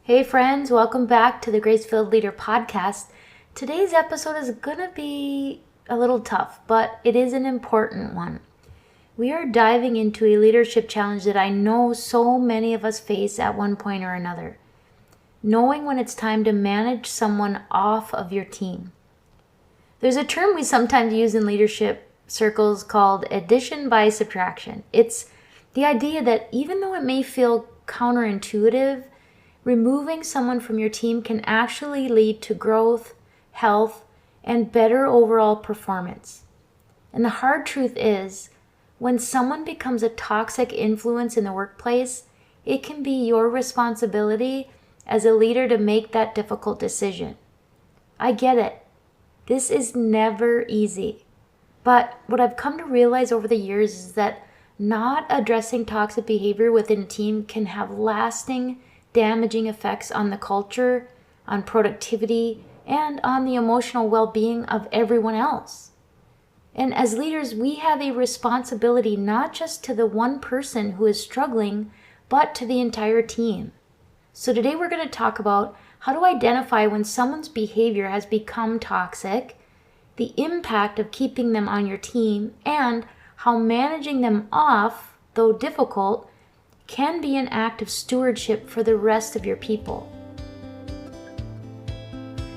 Hey friends, welcome back to the Grace-Filled Leader podcast. Today's episode is going to be a little tough, but it is an important one. We are diving into a leadership challenge that I know so many of us face at one point or another. Knowing when it's time to manage someone off of your team. There's a term we sometimes use in leadership circles called addition by subtraction. It's the idea that even though it may feel counterintuitive, removing someone from your team can actually lead to growth, health, and better overall performance. And the hard truth is, when someone becomes a toxic influence in the workplace, it can be your responsibility as a leader to make that difficult decision. I get it. This is never easy. But what I've come to realize over the years is that not addressing toxic behavior within a team can have lasting, damaging effects on the culture, on productivity, and on the emotional well-being of everyone else. And as leaders, we have a responsibility not just to the one person who is struggling, but to the entire team. So today we're going to talk about how to identify when someone's behavior has become toxic, the impact of keeping them on your team, and how managing them off, though difficult, can be an act of stewardship for the rest of your people.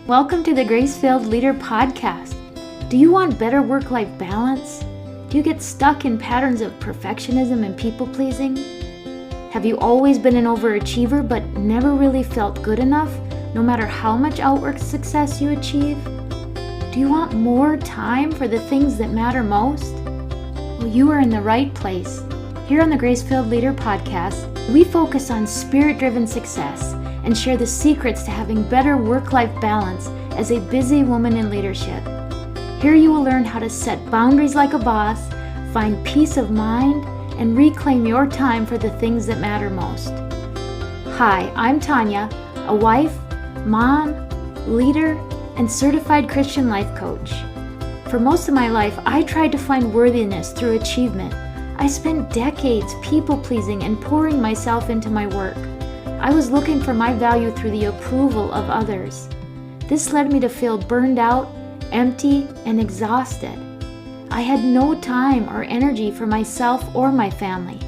Welcome to the Grace-Filled Leader podcast. Do you want better work-life balance? Do you get stuck in patterns of perfectionism and people-pleasing? Have you always been an overachiever but never really felt good enough, no matter how much outwork success you achieve? Do you want more time for the things that matter most? Well, you are in the right place. Here on the Grace-Filled Leader podcast, we focus on spirit-driven success and share the secrets to having better work-life balance as a busy woman in leadership. Here you will learn how to set boundaries like a boss, find peace of mind, and reclaim your time for the things that matter most. Hi, I'm Tanya, a wife, mom, leader, and certified Christian life coach. For most of my life, I tried to find worthiness through achievement. I spent decades people-pleasing and pouring myself into my work. I was looking for my value through the approval of others. This led me to feel burned out, empty, and exhausted. I had no time or energy for myself or my family.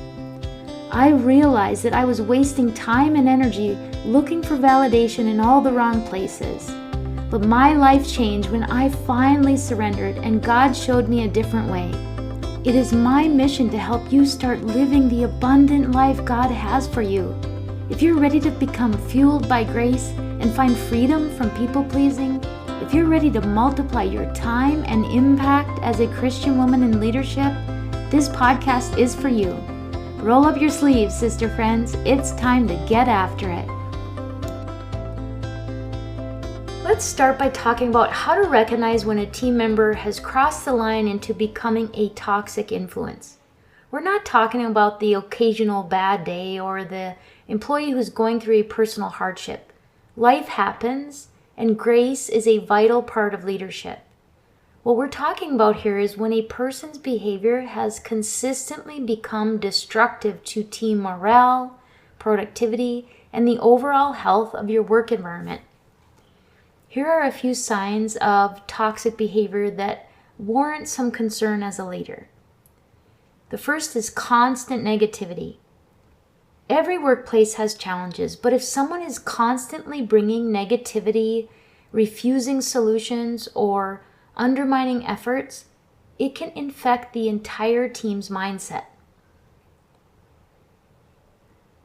I realized that I was wasting time and energy looking for validation in all the wrong places. But my life changed when I finally surrendered and God showed me a different way. It is my mission to help you start living the abundant life God has for you. If you're ready to become fueled by grace and find freedom from people-pleasing, if you're ready to multiply your time and impact as a Christian woman in leadership, this podcast is for you. Roll up your sleeves, sister friends. It's time to get after it. Let's start by talking about how to recognize when a team member has crossed the line into becoming a toxic influence. We're not talking about the occasional bad day or the employee who's going through a personal hardship. Life happens, and grace is a vital part of leadership. What we're talking about here is when a person's behavior has consistently become destructive to team morale, productivity, and the overall health of your work environment. Here are a few signs of toxic behavior that warrant some concern as a leader. The first is constant negativity. Every workplace has challenges, but if someone is constantly bringing negativity, refusing solutions, or undermining efforts, it can infect the entire team's mindset.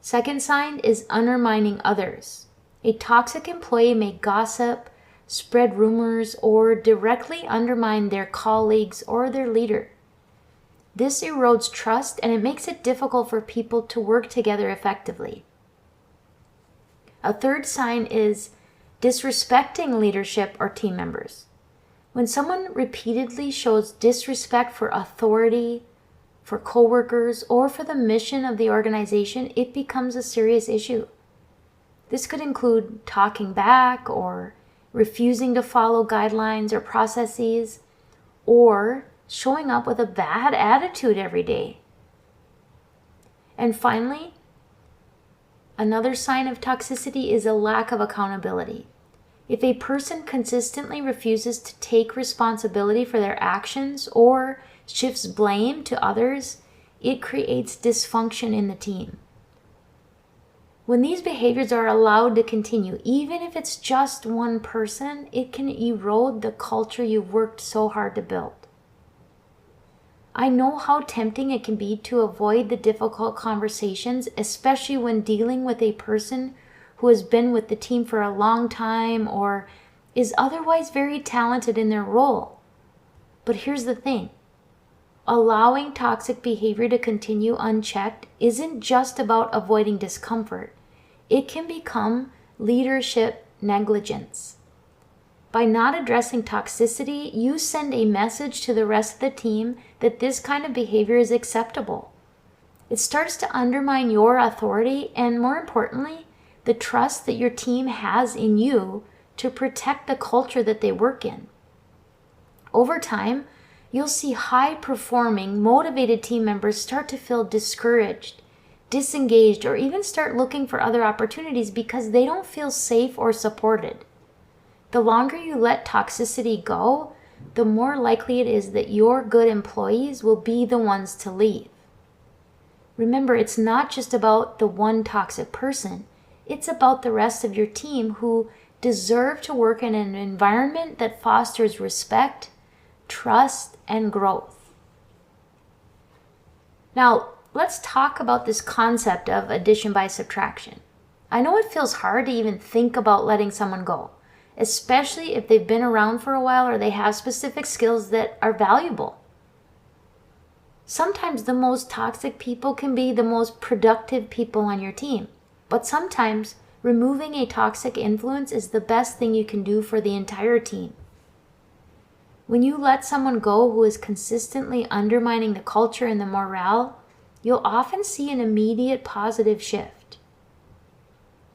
Second sign is undermining others. A toxic employee may gossip, spread rumors, or directly undermine their colleagues or their leader. This erodes trust and it makes it difficult for people to work together effectively. A third sign is disrespecting leadership or team members. When someone repeatedly shows disrespect for authority, for coworkers, or for the mission of the organization, it becomes a serious issue. This could include talking back or refusing to follow guidelines or processes, or showing up with a bad attitude every day. And finally, Another sign of toxicity is a lack of accountability. If a person consistently refuses to take responsibility for their actions or shifts blame to others, it creates dysfunction in the team. When these behaviors are allowed to continue, even if it's just one person, it can erode the culture you've worked so hard to build. I know how tempting it can be to avoid the difficult conversations, especially when dealing with a person who has been with the team for a long time or is otherwise very talented in their role. But here's the thing. Allowing toxic behavior to continue unchecked isn't just about avoiding discomfort. It can become leadership negligence. By not addressing toxicity, you send a message to the rest of the team that this kind of behavior is acceptable. It starts to undermine your authority and, more importantly, the trust that your team has in you to protect the culture that they work in. Over time, you'll see high-performing, motivated team members start to feel discouraged, disengaged, or even start looking for other opportunities because they don't feel safe or supported. The longer you let toxicity go, the more likely it is that your good employees will be the ones to leave. Remember, it's not just about the one toxic person. It's about the rest of your team who deserve to work in an environment that fosters respect, trust, and growth. Now, let's talk about this concept of addition by subtraction. I know it feels hard to even think about letting someone go, especially if they've been around for a while or they have specific skills that are valuable. Sometimes the most toxic people can be the most productive people on your team, but sometimes removing a toxic influence is the best thing you can do for the entire team. When you let someone go who is consistently undermining the culture and the morale, you'll often see an immediate positive shift.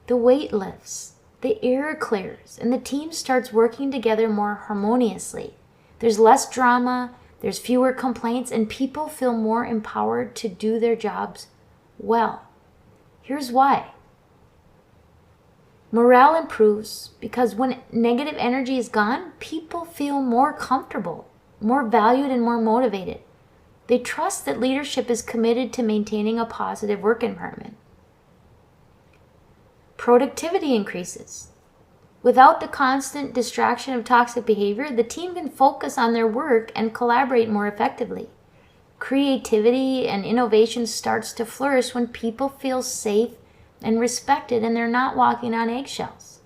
The weight lifts, the air clears, and the team starts working together more harmoniously. There's less drama, there's fewer complaints, and people feel more empowered to do their jobs well. Here's why. Morale improves because when negative energy is gone, people feel more comfortable, more valued, and more motivated. They trust that leadership is committed to maintaining a positive work environment. Productivity increases. Without the constant distraction of toxic behavior, the team can focus on their work and collaborate more effectively. Creativity and innovation starts to flourish when people feel safe and respected and they're not walking on eggshells.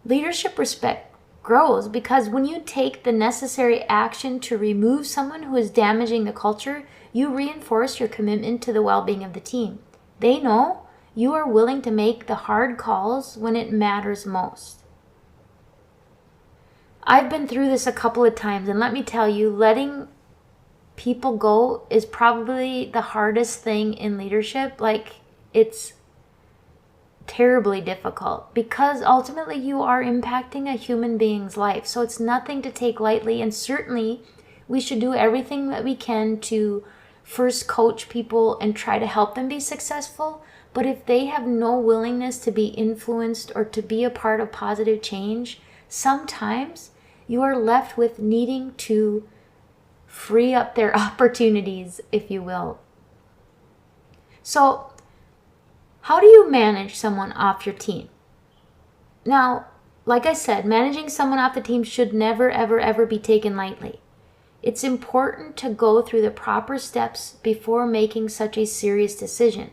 Leadership respect grows because when you take the necessary action to remove someone who is damaging the culture, you reinforce your commitment to the well-being of the team. They know you are willing to make the hard calls when it matters most. I've been through this a couple of times, and let me tell you, letting people go is probably the hardest thing in leadership. It's terribly difficult because ultimately you are impacting a human being's life. So it's nothing to take lightly, and certainly we should do everything that we can to first coach people and try to help them be successful. But if they have no willingness to be influenced or to be a part of positive change, sometimes you are left with needing to free up their opportunities, if you will. So, how do you manage someone off your team? Now, like I said, managing someone off the team should never, ever, ever be taken lightly. It's important to go through the proper steps before making such a serious decision.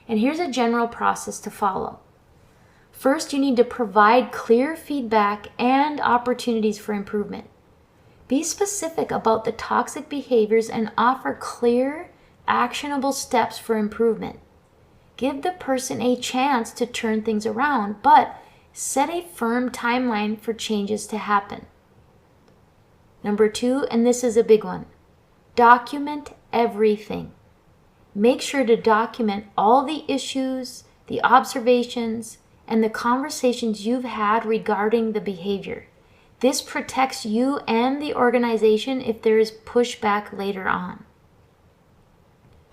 And here's a general process to follow. First, you need to provide clear feedback and opportunities for improvement. Be specific about the toxic behaviors and offer clear, actionable steps for improvement. Give the person a chance to turn things around, but set a firm timeline for changes to happen. Number 2, and this is a big one, document everything. Make sure to document all the issues, the observations, and the conversations you've had regarding the behavior. This protects you and the organization if there is pushback later on.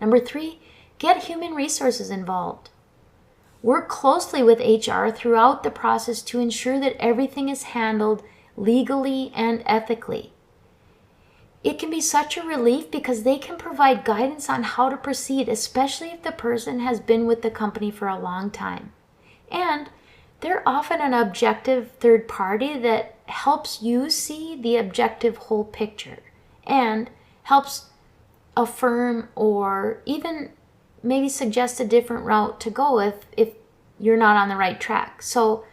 Number 3, Get human resources involved. Work closely with HR throughout the process to ensure that everything is handled legally and ethically. It can be such a relief because they can provide guidance on how to proceed, especially if the person has been with the company for a long time. And they're often an objective third party that helps you see the objective whole picture and helps affirm or even maybe suggest a different route to go if you're not on the right track. So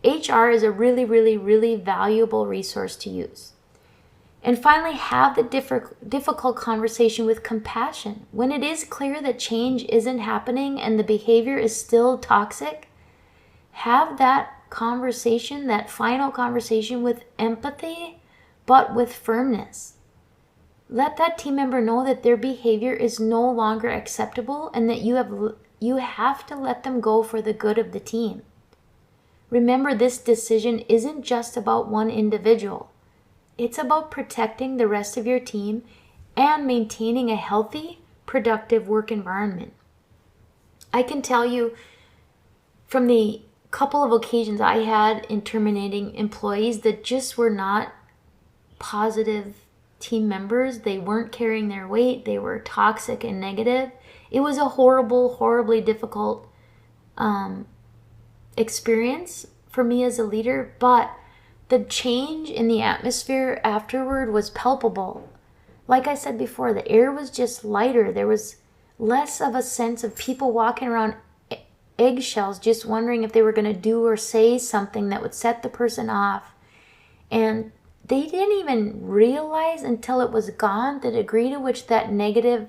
HR is a really, really, really valuable resource to use. And finally, have the difficult conversation with compassion. When it is clear that change isn't happening and the behavior is still toxic, have that conversation, that final conversation with empathy, but with firmness. Let that team member know that their behavior is no longer acceptable and that you have to let them go for the good of the team. Remember, this decision isn't just about one individual. It's about protecting the rest of your team and maintaining a healthy, productive work environment. I can tell you from the couple of occasions I had in terminating employees that just were not positive team members. They weren't carrying their weight. They were toxic and negative. It was a horribly difficult experience for me as a leader, but the change in the atmosphere afterward was palpable. Like I said before, the air was just lighter. There was less of a sense of people walking around eggshells just wondering if they were going to do or say something that would set the person off. And they didn't even realize until it was gone the degree to which that negative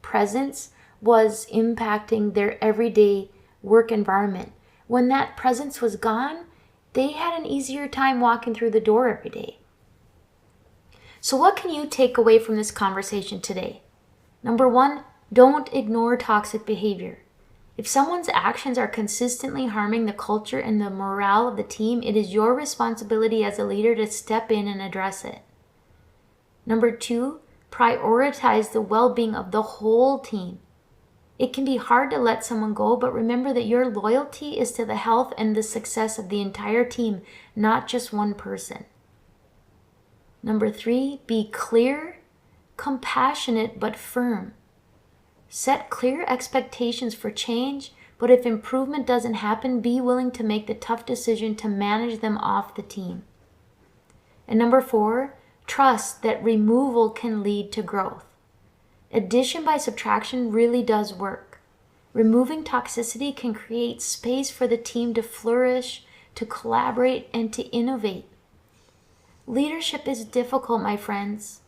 presence was impacting their everyday work environment. When that presence was gone, they had an easier time walking through the door every day. So what can you take away from this conversation today? Number one, don't ignore toxic behavior. If someone's actions are consistently harming the culture and the morale of the team, it is your responsibility as a leader to step in and address it. Number two, prioritize the well-being of the whole team. It can be hard to let someone go, but remember that your loyalty is to the health and the success of the entire team, not just one person. Number three, be clear, compassionate, but firm. Set clear expectations for change, but if improvement doesn't happen, be willing to make the tough decision to manage them off the team. And number four, trust that removal can lead to growth. Addition by subtraction really does work. Removing toxicity can create space for the team to flourish, to collaborate, and to innovate. Leadership is difficult, my friends.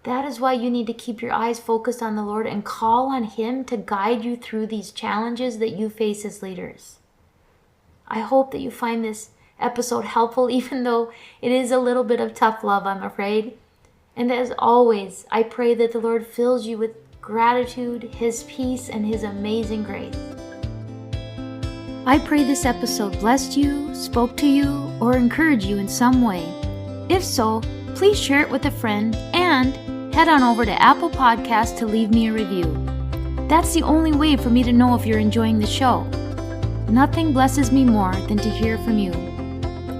That is why you need to keep your eyes focused on the Lord and call on Him to guide you through these challenges that you face as leaders. I hope that you find this episode helpful, even though it is a little bit of tough love, I'm afraid. And as always, I pray that the Lord fills you with gratitude, His peace, and His amazing grace. I pray this episode blessed you, spoke to you, or encouraged you in some way. If so, please share it with a friend and head on over to Apple Podcasts to leave me a review. That's the only way for me to know if you're enjoying the show. Nothing blesses me more than to hear from you.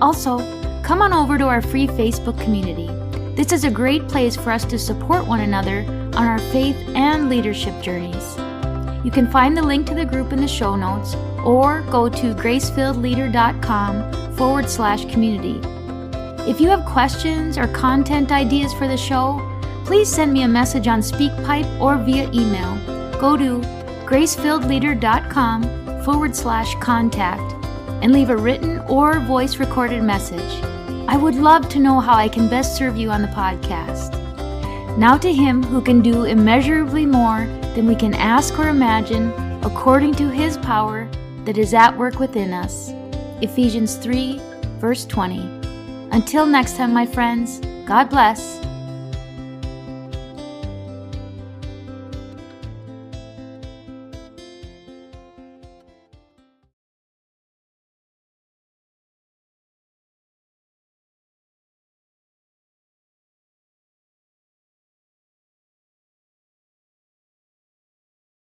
Also, come on over to our free Facebook community. This is a great place for us to support one another on our faith and leadership journeys. You can find the link to the group in the show notes or go to gracefilledleader.com/community. If you have questions or content ideas for the show, please send me a message on SpeakPipe or via email. Go to gracefilledleader.com/contact and leave a written or voice recorded message. I would love to know how I can best serve you on the podcast. Now to Him who can do immeasurably more than we can ask or imagine, according to His power that is at work within us. Ephesians 3, verse 20. Until next time, my friends, God bless.